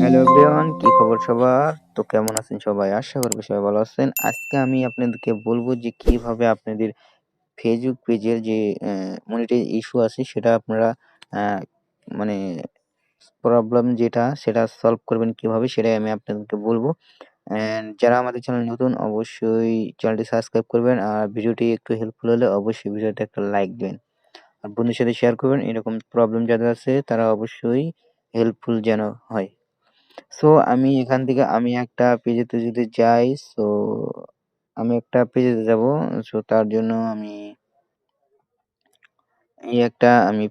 Hello everyone, কি খবর সবার? তো কেমন আছেন সবাই? আশা করব সবাই ভালো আছেন। আজকে আমি আপনাদেরকে বলব যে কিভাবে আপনাদের ফেসবুক পেজের যে মনিটাইজ ইস্যু আছে সেটা আপনারা আ মানে প্রবলেম যেটা সেটা সলভ করবেন কিভাবে সেটাই আমি আপনাদেরকে বলব। যারা আমাদের চ্যানেল নতুন অবশ্যই চ্যানেলটি সাবস্ক্রাইব করবেন। আর ভিডিওটি একটু হেল্পফুল হলে অবশ্যই ভিডিওতে একটা লাইক দিবেন। আর বন্ধুদের সাথে শেয়ার করবেন। এরকম প্রবলেম যাদের আছে তারা অবশ্যই হেল্পফুল যেন হয়। সো আমি এখান থেকে আমি একটা পেজেতে যদি যাই, সো আমি একটা পেজেতে যাব। সো তার জন্য আমি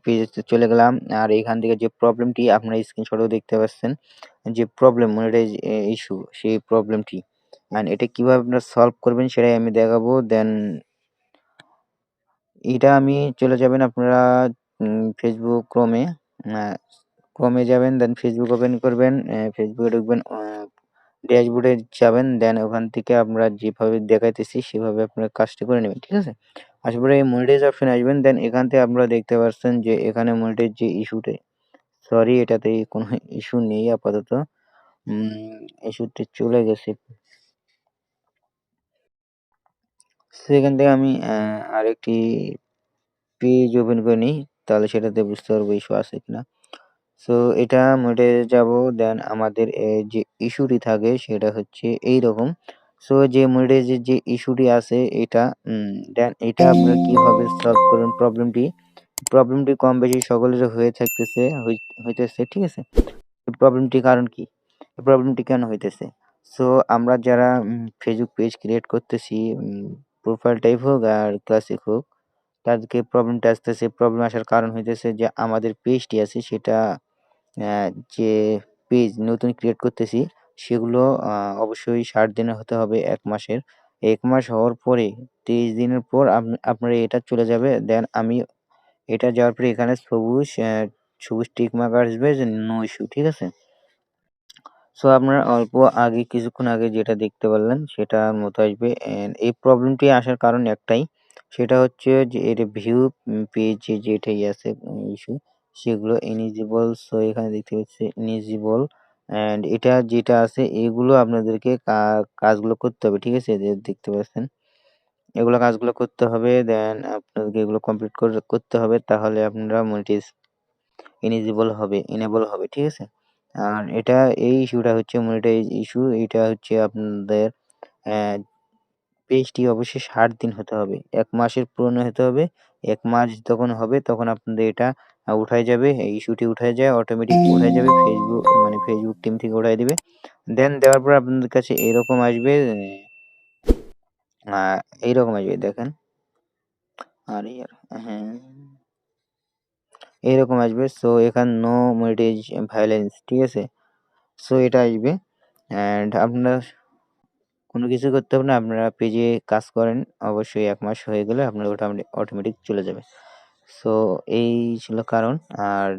পেজেতে চলে গেলাম। আর এখান থেকে যে প্রবলেমটি আপনারা স্ক্রিনশটেও দেখতে পাচ্ছেন, যে প্রবলেম মনিটাইজ ইস্যু সেই প্রবলেমটি। অ্যান্ড এটা কিভাবে আপনারা সলভ করবেন সেটাই আমি দেখাবো। দেন এটা আমি চলে যাবেন আপনারা Facebook ক্রোমে যাবেন, দেন Facebook ওপেন করবেন, ফেসবুকে ঢুকবেন, ড্যাশবোর্ডে যাবেন, দেন ওখান থেকে আমরা যেভাবে দেখাইতেছি সেভাবে আপনারা কাজটি করে নেবেন, ঠিক আছে? আসার পরে এই মনিটাইজ অপশনে আসবেন, দেন এখান থেকে আপনারা দেখতে পাচ্ছেন যে এখানে মনিটাইজ যে ইস্যুতে, সরি এটাতে কোনো ইস্যু নেই আপাতত। ইস্যুটি চলে গেছে। সো এখান থেকে আমি আরেকটি পেজ ওপেন করে নিই, তাহলে সেটাতে বুঝতে পারবো ইস্যু আছে কিনা। সো এটা মোডে যাব, দেন আমাদের যে ইস্যুটি থাকে সেটা হচ্ছে এইরকম। সো যে মোডে যে ইস্যুটি আছে এটা, দেন এটা আপনারা কিভাবে সলভ করবেন প্রবলেমটি কম বেশি সকলের হয়ে থাকতেছে, হইতেছে, ঠিক আছে? এই প্রবলেমটির কারণ কি? এই প্রবলেমটি কেন হইতেছে? সো আমরা যারা ফেসবুক পেজ ক্রিয়েট করতেছি, প্রোফাইল টাইপ হোক আর ক্লাসিক হোক, তাদেরকে প্রবলেমটা আসতেছে। প্রবলেম আসার কারণ হইতেছে যে আমাদের পেজটি আছে সেটা, যে পেজ নতুন ক্রিয়েট করতেছি সেগুলো অবশ্যই ৬০ দিনের হতে হবে, ১ মাসের। ১ মাস হওয়ার পরে ৩০ দিনের পর আপনার এটা চলে যাবে। দেন আমি এটা যাওয়ার পরে এখানে সবুজ টিক মার্ক আসবে যে নো ইস্যু, ঠিক আছে? সো আপনারা অল্প আগে কিছুক্ষণ আগে যেটা দেখতে পারলেন সেটার মতো আসবে। এই প্রবলেমটি আসার কারণ একটাই, সেটা হচ্ছে যে এর ভিউ পেজে যেটা আছে ইস্যু সেগুলো ইনিজিবল। সো এখানে দেখতে পাচ্ছি ইনিজিবল, এটা যেটা আছে এগুলো আপনাদেরকে কাজগুলো করতে হবে, ঠিক আছে? যে দেখতে পাচ্ছেন এগুলো কাজগুলো করতে হবে, দেন আপনাদেরকে এগুলো কমপ্লিট করতে হবে, তাহলে আপনারা এনেবল হবে, ঠিক আছে? আর এটা এই ইস্যুটা হচ্ছে মনিটাইজ ইস্যু। এটা হচ্ছে আপনাদের অ্যা পেজটি অবশ্যই ৬০ দিন হতে হবে। ১ মাসের পুরনো হতে হবে। ১ মাস যখন হবে তখন আপনাদের এটা উঠায় যাবে। এই ইস্যুটি উঠায় যায়, অটোমেটিক উঠায় যাবে। ফেসবুক টিম থেকে উঠায় দিবে। দেন দেওয়ার পর আপনাদের কাছে এরকম আসবে, এইরকম আসবে দেখেন। আরে ইয়ার! হ্যাঁ, এইরকম আসবে। সো এখানে নো মনিটাইজ ভায়োলেন্স, ঠিক আছে? সো এটা আসবে। আপনারা কোনো কিছু করতে হবে না। আপনারা পেজে কাজ করেন। অবশ্যই ১ মাস হয়ে গেলে আপনার ওটা অটোমেটিক চলে যাবে। সো এই ছিল কারণ। আর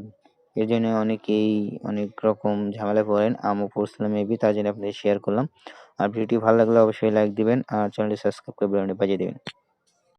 এজন্য অনেকেই অনেক রকম ঝামেলায় পড়েন। আমিও পড়ছিলাম মেবি, তার জন্য আপনাদের শেয়ার করলাম। আর ভিডিওটি ভালো লাগলে অবশ্যই লাইক দিবেন। আর চ্যানেলটি সাবস্ক্রাইব করে বেল আইকনটি বাজিয়ে দিবেন।